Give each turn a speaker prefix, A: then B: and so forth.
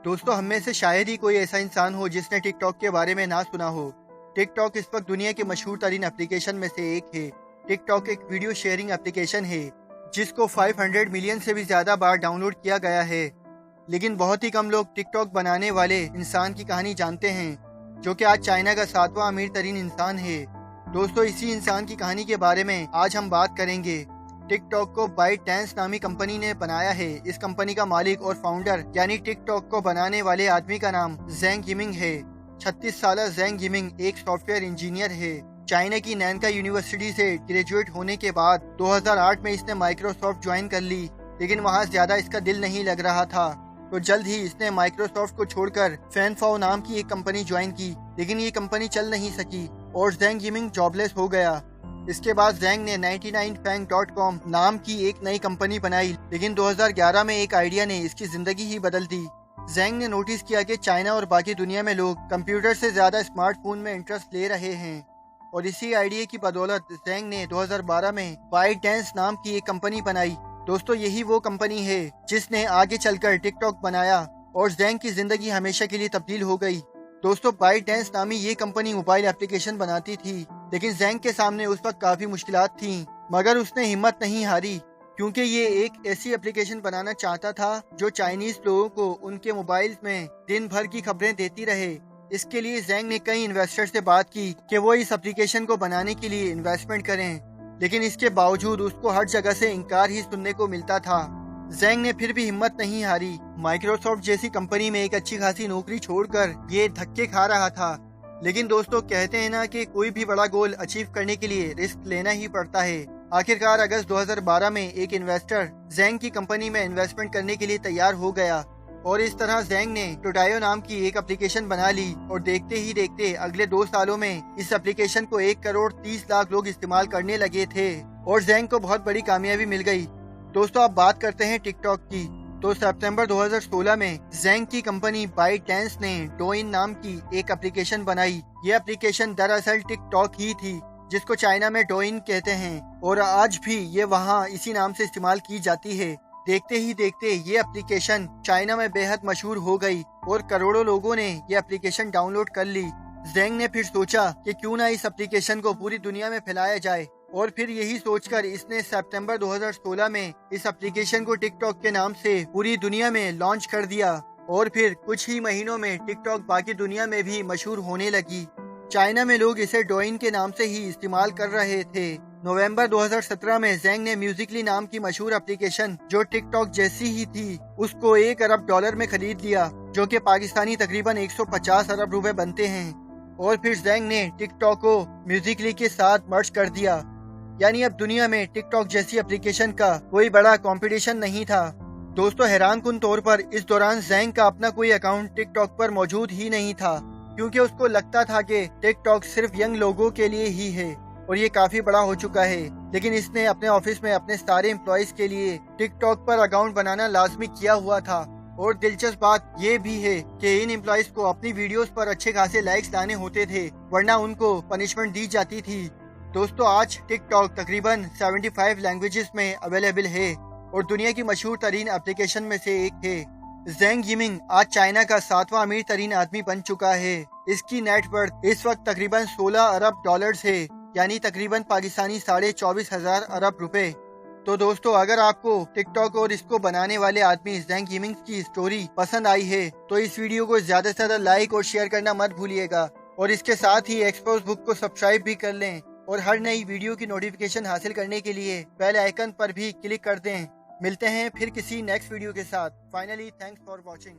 A: दोस्तों, हम में से शायद ही कोई ऐसा इंसान हो जिसने टिक टॉक के बारे में ना सुना हो। टिक टॉक इस वक्त दुनिया के मशहूर तरीन एप्लीकेशन में से एक है। टिक टॉक एक वीडियो शेयरिंग एप्लीकेशन है जिसको 500 मिलियन से भी ज़्यादा बार डाउनलोड किया गया है। लेकिन बहुत ही कम लोग टिक टॉक बनाने वाले इंसान की कहानी जानते हैं, जो कि आज चाइना का 7वां अमीर तरीन इंसान है। दोस्तों, इसी इंसान की कहानी के बारे में आज हम बात करेंगे। टिक टॉक को ByteDance नामी कंपनी ने बनाया है। इस कंपनी का मालिक और फाउंडर यानी टिक टॉक को बनाने वाले आदमी का नाम ज़ेंग यिमिंग है। 36 साल ज़ेंग यिमिंग एक सॉफ्टवेयर इंजीनियर है। चाइना की नैनका यूनिवर्सिटी से ग्रेजुएट होने के बाद 2008 में इसने माइक्रोसॉफ्ट ज्वाइन कर ली, लेकिन वहाँ ज्यादा इसका दिल नहीं लग रहा था, तो जल्द ही इसने माइक्रोसॉफ्ट को छोड़कर फैनफाओ नाम की एक कंपनी ज्वाइन की। लेकिन ये कंपनी चल नहीं सकी और ज़ेंग यिमिंग जॉबलेस हो गया। इसके बाद ज़ेंग ने 99fang.com नाम की एक नई कंपनी बनाई, लेकिन 2011 में एक आइडिया ने इसकी जिंदगी ही बदल दी। ज़ेंग ने नोटिस किया कि चाइना और बाकी दुनिया में लोग कंप्यूटर से ज्यादा स्मार्टफोन में इंटरेस्ट ले रहे हैं, और इसी आइडिया की बदौलत ज़ेंग ने 2012 में ByteDance नाम की एक कंपनी बनाई। दोस्तों, यही वो कंपनी है जिसने आगे चलकर टिक टॉक बनाया और ज़ेंग की जिंदगी हमेशा के लिए तब्दील हो गई। दोस्तों, ByteDance नामी ये कंपनी मोबाइल एप्लीकेशन बनाती थी, लेकिन ज़ेंग के सामने उस वक्त काफी मुश्किलात थीं, मगर उसने हिम्मत नहीं हारी, क्योंकि ये एक ऐसी एप्लीकेशन बनाना चाहता था जो चाइनीज लोगों को उनके मोबाइल में दिन भर की खबरें देती रहे। इसके लिए ज़ेंग ने कई इन्वेस्टर से बात की कि वो इस एप्लीकेशन को बनाने के लिए इन्वेस्टमेंट करें, लेकिन इसके बावजूद उसको हर जगह से इनकार ही सुनने को मिलता था। ज़ेंग ने फिर भी हिम्मत नहीं हारी। माइक्रोसॉफ्ट जैसी कंपनी में एक अच्छी खासी नौकरी छोड़कर ये धक्के खा रहा था। लेकिन दोस्तों, कहते हैं ना कि कोई भी बड़ा गोल अचीव करने के लिए रिस्क लेना ही पड़ता है। आखिरकार अगस्त 2012 में एक इन्वेस्टर ज़ेंग की कंपनी में इन्वेस्टमेंट करने के लिए तैयार हो गया, और इस तरह ज़ेंग ने टोडायो नाम की एक एप्लीकेशन बना ली, और देखते ही देखते अगले 2 सालों में इस एप्लीकेशन को 1 करोड़ 30 लाख लोग इस्तेमाल करने लगे थे, और ज़ेंग को बहुत बड़ी कामयाबी मिल गई। दोस्तों, अब बात करते हैं टिकटॉक की। तो सितंबर 2016 में ज़ेंग की कंपनी ByteDance ने डोइन नाम की एक एप्लीकेशन बनाई। ये एप्लीकेशन दरअसल टिकटॉक ही थी, जिसको चाइना में डोइन कहते हैं, और आज भी ये वहाँ इसी नाम से इस्तेमाल की जाती है। देखते ही देखते ये एप्लीकेशन चाइना में बेहद मशहूर हो गई और करोड़ों लोगों ने ये एप्लीकेशन डाउनलोड कर ली। ज़ेंग ने फिर सोचा कि क्यों ना इस एप्लीकेशन को पूरी दुनिया में फैलाया जाए, और फिर यही सोचकर इसने सितंबर 2016 में इस एप्लीकेशन को टिकटॉक के नाम से पूरी दुनिया में लॉन्च कर दिया, और फिर कुछ ही महीनों में टिकटॉक बाकी दुनिया में भी मशहूर होने लगी। चाइना में लोग इसे डोइन के नाम से ही इस्तेमाल कर रहे थे। नवंबर 2017 में ज़ेंग ने म्यूजिकली नाम की मशहूर एप्लीकेशन, जो टिकटॉक जैसी ही थी, उसको $1 अरब में खरीद लिया, जो कि पाकिस्तानी तकरीबन 150 अरब रुपए बनते हैं। और फिर ज़ेंग ने टिकटॉक को म्यूजिकली के साथ मर्ज कर दिया, यानी अब दुनिया में टिकटॉक जैसी एप्लीकेशन का कोई बड़ा कंपटीशन नहीं था। दोस्तों, हैरानकुन तौर पर इस दौरान ज़ेंग का अपना कोई अकाउंट टिकटॉक पर मौजूद ही नहीं था, क्योंकि उसको लगता था कि टिकटॉक सिर्फ यंग लोगों के लिए ही है, और ये काफी बड़ा हो चुका है। लेकिन इसने अपने ऑफिस में अपने सारे एम्प्लॉइज के लिए टिकटॉक पर अकाउंट बनाना लाजमी किया हुआ था। और दिलचस्प बात ये भी है कि इन एम्प्लॉइज को अपनी वीडियोस पर अच्छे खासे लाइक्स लाने होते थे, वरना उनको पनिशमेंट दी जाती थी। दोस्तों, आज टिकटॉक तकरीबन 75 लैंग्वेजेस में अवेलेबल है और दुनिया की मशहूर तरीन एप्लीकेशन में से एक है। ज़ेंग यिमिंग आज चाइना का 7वां अमीर तरीन आदमी बन चुका है। इसकी नेटवर्थ इस वक्त तकरीबन $16 अरब है, यानी तकरीबन पाकिस्तानी 24,500 अरब रुपए। तो दोस्तों, अगर आपको टिकटॉक और इसको बनाने वाले आदमी ज़ेंग यिमिंग की स्टोरी पसंद आई है, तो इस वीडियो को ज्यादा से ज्यादा लाइक और शेयर करना मत भूलिएगा, और इसके साथ ही एक्सपोज बुक को सब्सक्राइब भी कर लें, और हर नई वीडियो की नोटिफिकेशन हासिल करने के लिए बेल आइकन पर भी क्लिक कर दें। मिलते हैं फिर किसी नेक्स्ट वीडियो के साथ। Finally, thanks for watching.